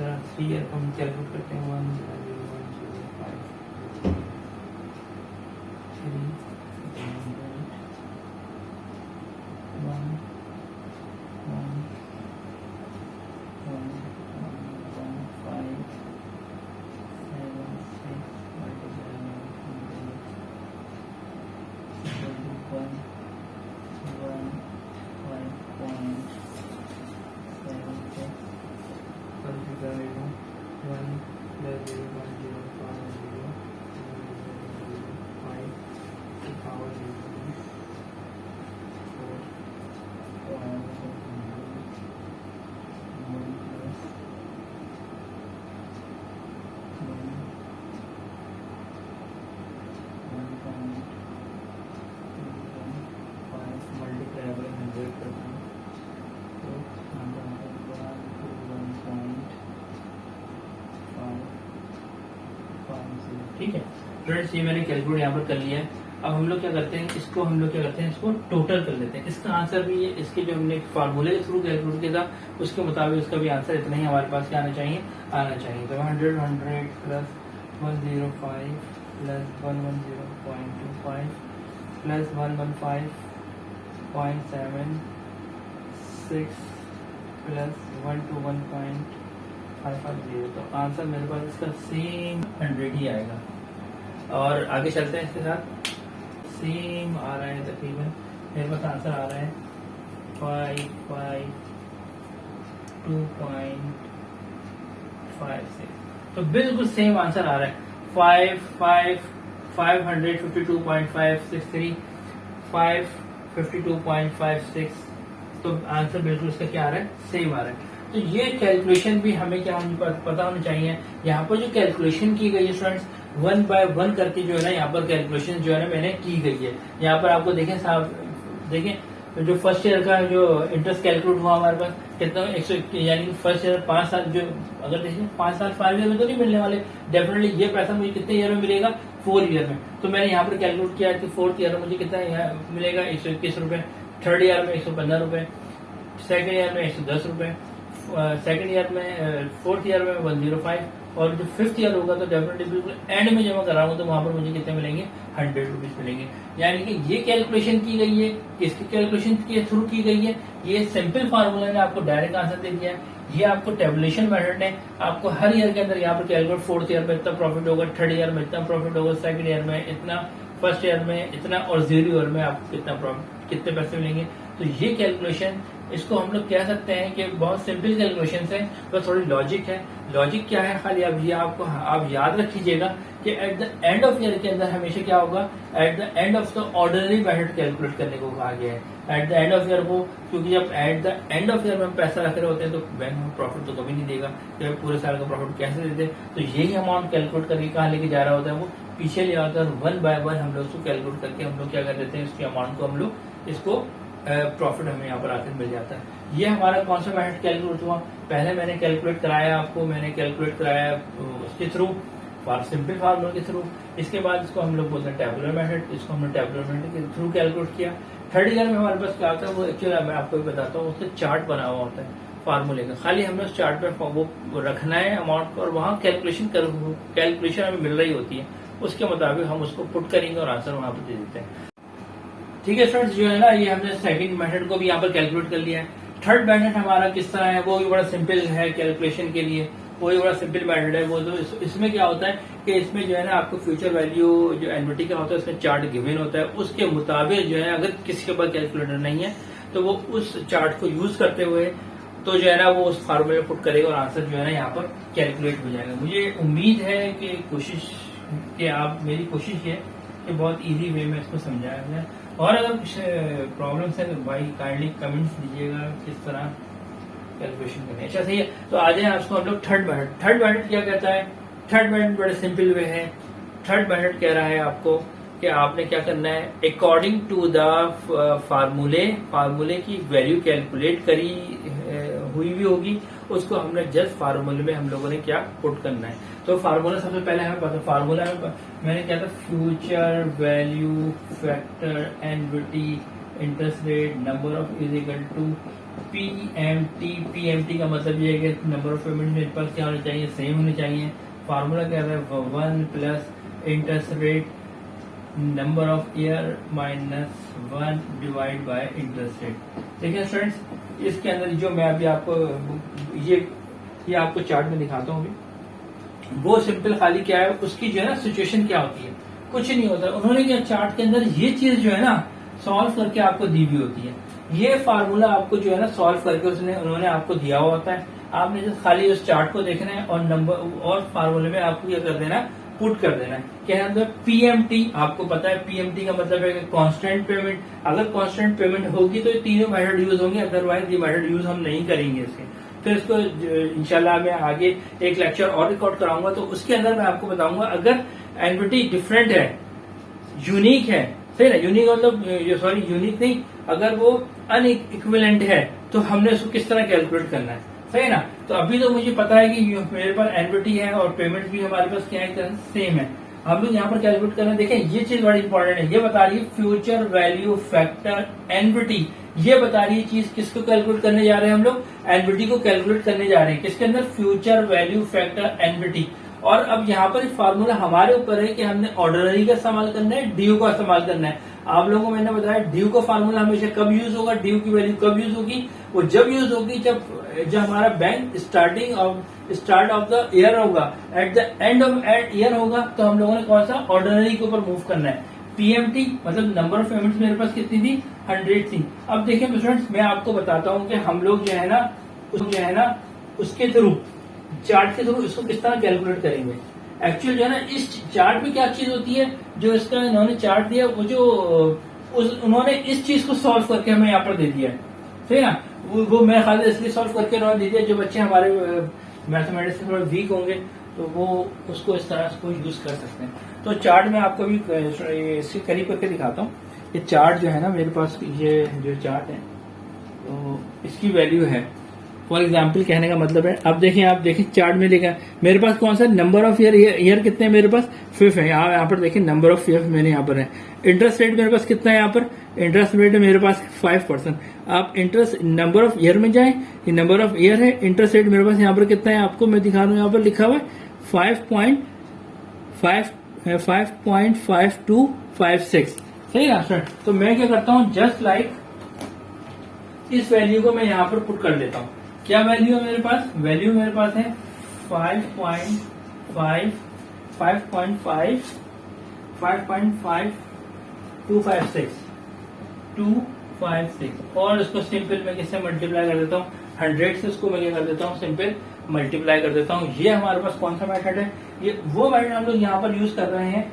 तरह 3 ईयर हम कैलकुलेट करते हैं 1 0 1 0 5 3 1 ठीक है फ्रेंड्स, ये मैंने कैलकुलेट यहाँ पर कर लिया है। अब हम लोग क्या करते हैं, इसको टोटल कर लेते हैं। इसका आंसर भी है, इसके जो हमने फार्मूले के थ्रू कैलकुलेट किया था उसके मुताबिक उसका भी आंसर इतना ही हमारे पास क्या आना चाहिए। तो 100 प्लस 105 प्लस 110.25 प्लस 115.76 प्लस 121.550। तो आंसर मेरे पास इसका सेम 100 ही आएगा। और आगे चलते हैं, इसके साथ सेम आ रहा है तकरीबन। मेरे पास आंसर आ रहा है 552.56। तो बिल्कुल सेम आंसर आ रहा है 552.563 552.56। तो आंसर बिल्कुल इसका क्या आ रहा है, सेम आ रहा है। तो ये कैलकुलेशन भी हमें क्या पता होना चाहिए। यहाँ पर जो कैलकुलेशन की गई है स्टूडेंट्स 1 बाय 1 करके जो है ना, यहाँ पर कैलकुलेशन जो है ना मैंने की गई है। यहाँ पर आपको देखें साहब, देखें जो फर्स्ट ईयर का जो इंटरेस्ट कैलकुलेट हुआ हमारे पास कितना 100, यानी फर्स्ट ईयर 5 साल जो, अगर देखिए 5 साल 5 ईयर में तो नहीं मिलने वाले। डेफिनेटली ये पैसा मुझे कितने ईयर में मिलेगा, 4 ईयर में। तो मैंने यहाँ पर कैलकुलेट किया कि 4th ईयर में मुझे कितना मिलेगा 121 रुपए, 3rd ईयर में 115 रुपए, 2nd ईयर में 110 रुपए, 2nd ईयर में 4th ईयर में 105, और जो 5th ईयर होगा तो डेफिनेटली बिल्कुल एंड में जमा कराऊंगा तो वहां पर मुझे कितने मिलेंगे, 100 रुपीज मिलेंगे। यानी कि ये कैलकुलेशन की गई है, किसकी कैलकुलेशन के थ्रू की गई है, ये सिंपल फार्मूला ने आपको डायरेक्ट आंसर दे दिया है। ये आपको टेबुलेशन मेथड ने आपको हर ईयर के अंदर यहाँ पर कैलकुलेट 4th ईयर में इतना प्रॉफिट होगा, 3rd ईयर में इतना प्रॉफिट होगा, 2nd ईयर में इतना, 1st ईयर में इतना, और 0 ईयर में आपको कितना प्रॉफिट, कितने पैसे मिलेंगे। तो ये कैलकुलेशन, इसको हम लोग कह सकते हैं कि बहुत सिंपल कैलकुलेशन है, बस थोड़ी लॉजिक है। लॉजिक क्या है, खाली अब ये आपको आप याद रखिएगा कि at the end of year के अंदर हमेशा क्या होगा, at the end of the ordinary method calculate करने को कहा गया है। Eight the end of year को, क्योंकि जब eight the end of year में हम पैसा रख रहे होते हैं तो बैंक हमें प्रॉफिट तो कभी नहीं देगा, जब पूरे साल का प्रॉफिट कैसे देते। तो यही अमाउंट कैलकुलेट करके कहाँ लेके जा रहा होता है, वो पीछे ले आता है। 1 बाय 1 हम लोग उसको कैलकुलेट करके हम लोग क्या कर देते हैं, इसकी अमाउंट को हम लोग इसको प्रॉफिट हमें यहाँ पर आकर मिल जाता है। ये हमारा कौन सा मेथड कैलकुलेट हुआ, पहले मैंने कैलकुलेट कराया आपको, मैंने कैलकुलेट कराया उसके थ्रू, सिंपल फार्मूला के थ्रू। इसके बाद इसको हम लोग बोलते हैं टैबुलर मेथड, इसको हमने टैबुलर मेथड के थ्रू कैलकुलेट किया। 3rd ईयर में हमारे पास क्या होता है, वो एक्चुअली मैं आपको भी बताता हूँ, उसका चार्ट बना हुआ होता है फार्मूले का। खाली हमें उस चार्ट पे वो रखना है अमाउंट को, और वहाँ कैलकुलेशन हमें मिल रही होती है, उसके मुताबिक हम उसको पुट करेंगे और आंसर वहां पर दे देते हैं। ठीक है स्टूडेंट्स, जो है ना, ये हमने सेकंड मेथड को भी यहाँ पर कैलकुलेट कर लिया है। 3rd मेथड हमारा किस तरह है, वो भी बड़ा सिंपल है कैलकुलेशन के लिए, वो भी बड़ा सिंपल मेथड है। वो तो इसमें क्या होता है कि इसमें जो है ना आपको फ्यूचर वैल्यू जो एन्युटी का होता है उसमें चार्ट गिवन होता है, उसके मुताबिक जो है अगर किसी के पास कैलकुलेटर नहीं है तो वो उस चार्ट को यूज करते हुए तो जो है ना वो उस फार्मूले में पुट करेगा और आंसर जो है ना यहाँ पर कैलकुलेट हो जाएगा। मुझे उम्मीद है कि मेरी कोशिश है कि बहुत इजी वे में इसको समझाया जाए, और अगर कुछ प्रॉब्लम्स है तो भाई काइंडली कमेंट्स दीजिएगा किस तरह कैलकुलेशन करनी है। अच्छा सही है, तो आ जाए आपको हम लोग 3rd मेथड क्या कहता है। 3rd मेथड बड़े सिंपल वे है। 3rd मेथड कह रहा है आपको कि आपने क्या करना है, अकॉर्डिंग टू द फार्मूले की वैल्यू कैलकुलेट करी हुई भी होगी, उसको हमने जस्ट फार्मूले में हम लोगों ने क्या पुट करना है। तो फार्मूला सबसे पहले हमें पता, फार्मूला में मैंने क्या था, future value factor annuity interest rate number of is equal to PMT. PMT का मतलब ये है कि नंबर ऑफ पेमेंट मेरे पास क्या होने चाहिए, सेम होने चाहिए। फार्मूला क्या है, 1 plus interest rate number of year minus 1 divide by interest rate. देखिए स्टूडेंट्स, इसके अंदर जो मैं अभी आपको ये आपको चार्ट में दिखाता हूँ अभी, वो सिंपल खाली क्या है, उसकी जो है ना सिचुएशन क्या होती है, कुछ नहीं होता। उन्होंने क्या चार्ट के अंदर ये चीज जो है ना सॉल्व करके आपको दी हुई होती है। ये फार्मूला आपको जो है ना सॉल्व करके उन्होंने आपको दिया हुआ होता है। आपने जो खाली उस चार्ट को देखना है और नंबर और फार्मूले में आपको क्या कर देना है, पुट कर देना है। क्या है पीएमटी, आपको पता है पीएमटी का मतलब है कांस्टेंट पेमेंट। अगर कांस्टेंट पेमेंट होगी तो ये तीनों मेथड यूज होंगे, अदरवाइज ये मेथड यूज हम नहीं करेंगे इसके। फिर इसको इंशाल्लाह मैं आगे एक लेक्चर और रिकॉर्ड कराऊंगा, तो उसके अंदर मैं आपको बताऊंगा अगर एनविटी डिफरेंट है, यूनिक है, सही ना, यूनिक मतलब सॉरी यूनिक नहीं, अगर वो अनइक्विवेलेंट है तो हमने उसको किस तरह कैलकुलेट करना है, सही ना। तो अभी तो मुझे पता है कि मेरे पास एनविटी है और पेमेंट भी हमारे पास क्या है, सेम है। हम लोग यहाँ पर कैलकुलेट कर रहे हैं। देखें ये चीज बड़ी इंपॉर्टेंट है, ये बता रही है फ्यूचर वैल्यू फैक्टर एनविटी। ये बता रही है चीज किसको कैलकुलेट करने जा रहे हैं हम लोग, एनविटी को कैलकुलेट करने जा रहे हैं। किसके अंदर, फ्यूचर वैल्यू फैक्टर एनविटी। और अब यहाँ पर फार्मूला हमारे ऊपर है कि हमने ऑर्डिनरी का इस्तेमाल करना है, ड्यू का इस्तेमाल करना है। आप लोगों को मैंने बताया ड्यू का फार्मूला हमेशा कब यूज होगा, ड्यू की वैल्यू कब यूज होगी, वो जब यूज होगी जब हमारा bank start of the year होगा, at the end of year होगा, तो हम लोगों ने कौन सा ऑर्डिनरी के ऊपर मूव करना है। पीएमटी मतलब नंबर ऑफ पेमेंट्स मेरे पास कितनी थी, 100 थी। अब देखिए स्टूडेंट्स, मैं आपको बताता हूँ कि हम लोग जो है ना उसके थ्रू चार्ट के थ्रू इसको किस तरह कैलकुलेट करेंगे। एक्चुअल जो है ना इस चार्ट में क्या चीज होती है, जो इसका इन्होंने चार्ट दिया वो जो उन्होंने इस चीज को सॉल्व करके हमें यहाँ पर दे दिया है, ठीक है ना। वो मेरे ख्याल से इसलिए सॉल्व करके उन्होंने दे दिया, जो बच्चे हमारे मैथमेटिक्स में थोड़ा वीक होंगे तो वो उसको इस तरह से यूज कर सकते हैं। तो चार्ट में आपको भी इसके करीब करके दिखाता हूँ। ये चार्ट जो है ना मेरे पास, ये जो चार्ट है तो इसकी वैल्यू है, फॉर एग्जाम्पल कहने का मतलब है, अब आप देखें चार्ट में लिखा है मेरे पास कौन सा नंबर ऑफ ईयर कितने हैं मेरे पास, 5 है। यहाँ पर देखें नंबर ऑफ ईयर मेरे यहाँ पर है। इंटरेस्ट रेट मेरे पास कितना है, यहाँ पर इंटरेस्ट रेट मेरे पास 5%। आप इंटरेस्ट नंबर ऑफ ईयर में जाएं, ये नंबर ऑफ ईयर है, इंटरेस्ट रेट मेरे पास यहाँ पर कितना है आपको मैं दिखा रहा हूँ, यहाँ पर लिखा हुआ है 5.5256, सही ना सर। तो मैं क्या करता हूँ, जस्ट लाइक इस वैल्यू को मैं यहाँ पर पुट कर लेता हूँ। क्या वैल्यू है मेरे पास, वैल्यू मेरे पास है 5.5256 और इसको सिंपल मैं किससे मल्टीप्लाई कर देता हूँ, 100 से उसको मैं क्या कर देता हूँ, सिंपल मल्टीप्लाई कर देता हूँ। ये हमारे पास कौन सा मेथड है, ये वो मेथड हम लोग यहाँ पर यूज कर रहे हैं,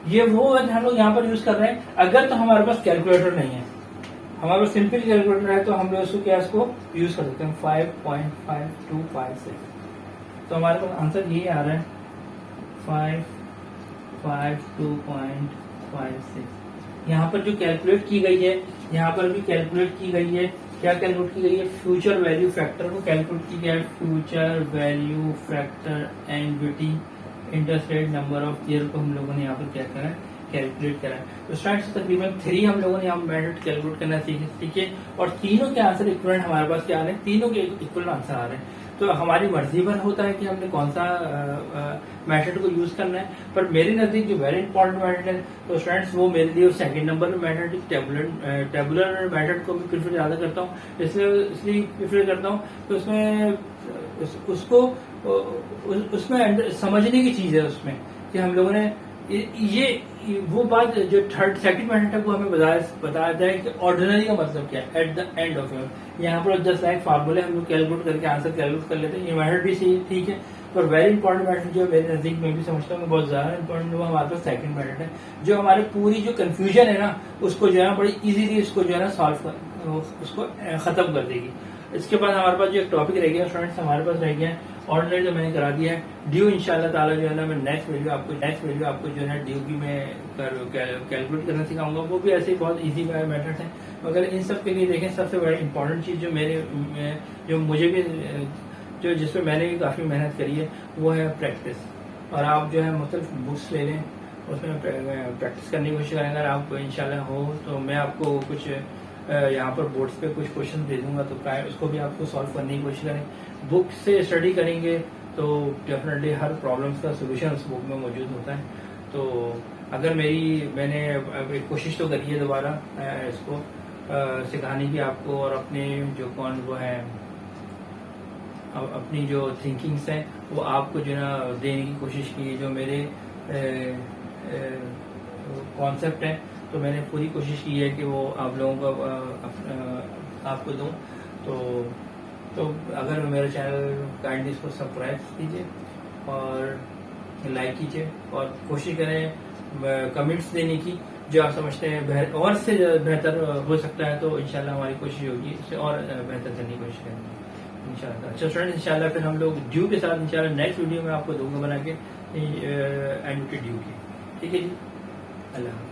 ये वो मेथड हम लोग यहाँ पर यूज कर रहे हैं। अगर तो हमारे पास कैलकुलेटर नहीं है, हमारे पास सिंपल कैलकुलेटर है, तो हम लोग इसको क्या इसको यूज कर सकते हैं 5.5256। तो हमारे पास आंसर ये आ रहा है 552.56। यहाँ पर जो कैलकुलेट की गई है, यहाँ पर भी कैलकुलेट की गई है, क्या कैलकुलेट की गई है, फ्यूचर वैल्यू फैक्टर को कैलकुलेट की गया है। Future value factor annuity interest rate number of year को हम लोगों ने यहाँ पर क्या करा है, कैलकुलेट करा है। तो स्टार्ट से तकरीबन 3 हम लोगों ने यहाँ मेथड कैलकुलेट करना सीखे और तीनों के आंसर इक्वलेंट हमारे पास क्या आ रहे हैं, तीनों के इक्वल आंसर आ रहे हैं। तो हमारी मर्जी पर होता है कि हमने कौन सा मेथड को यूज करना है, पर मेरे नजदीक जो वेरी इंपॉर्टेंट मेथड है तो स्टूडेंट्स वो मेरे लिए second number method tabular method को भी प्रेफर ज्यादा करता हूँ। इसलिए प्रेफर करता हूँ तो उसमें समझने की चीज है उसमें कि हम लोगों ने ये वो बात जो सेकंड मेथड है वो हमें बताया जाए कि ऑर्डिनरी का मतलब क्या है, eight the end of year. यहाँ पर जस्ट लाइक फार्मूले हम लोग कैलकुलेट करके आंसर कैलकुलेट कर लेते हैं। ये मेथड भी सही ठीक है, पर वेरी इंपॉर्टेंट मेथड जो मेरे नजदीक में भी समझता हूँ बहुत ज्यादा इंपॉर्टेंट, वो हमारे पास सेकंड मेथड है, जो हमारे पूरी जो कंफ्यूजन है ना उसको जो है ना बड़ी इजीली उसको जो है ना उसको खत्म कर देगी। इसके बाद हमारे पास जो एक टॉपिक रह गया स्टूडेंट्स, हमारे पास रह गया ऑर्डिनरी जो मैंने करा दिया है। ड्यू इंशाल्लाह ताला जो है ना मैं नेक्स्ट वीडियो आपको जो है ड्यू की मैं कैलकुलेट करना सिखाऊंगा, वो भी ऐसे बहुत इजी मेथड है। मगर इन सब के लिए देखें सबसे बड़ी इंपॉर्टेंट चीज जो मुझे भी जिसपे मैंने भी काफी मेहनत करी है वो है प्रैक्टिस। और आप जो है मुख्तलिफ बुक्स ले लें उसमें मैं प्रैक्टिस करने की कोशिश करेंगे। अगर आप इंशाल्लाह हो तो मैं आपको कुछ यहाँ पर बोर्ड्स पे कुछ क्वेश्चन दे दूंगा, तो उसको भी आपको सॉल्व करने की कोशिश करें। बुक से स्टडी करेंगे तो डेफिनेटली हर प्रॉब्लम्स का सोल्यूशन उस बुक में मौजूद होता है। तो अगर मैंने एक कोशिश तो करी है दोबारा इसको सिखाने की आपको, और अपने जो वो है अपनी जो थिंकिंग्स हैं वो आपको जो ना देने की कोशिश की है। जो मेरे कॉन्सेप्ट हैं तो मैंने पूरी कोशिश की है कि वो आप लोगों को आपको दूं। तो अगर मेरे चैनल काइंडली इसको सब्सक्राइब कीजिए और लाइक कीजिए, और कोशिश करें कमेंट्स देने की जो आप समझते हैं और से बेहतर हो सकता है, तो इंशाल्लाह हमारी कोशिश होगी इससे और बेहतर करने की कोशिश करेंगे इंशाल्लाह। अच्छा स्टूडेंट, इंशाल्लाह फिर हम लोग ड्यू के साथ इंशाल्लाह नेक्स्ट वीडियो में आपको दूंगा बना के एंड ड्यू की। ठीक है जी, अल्लाह।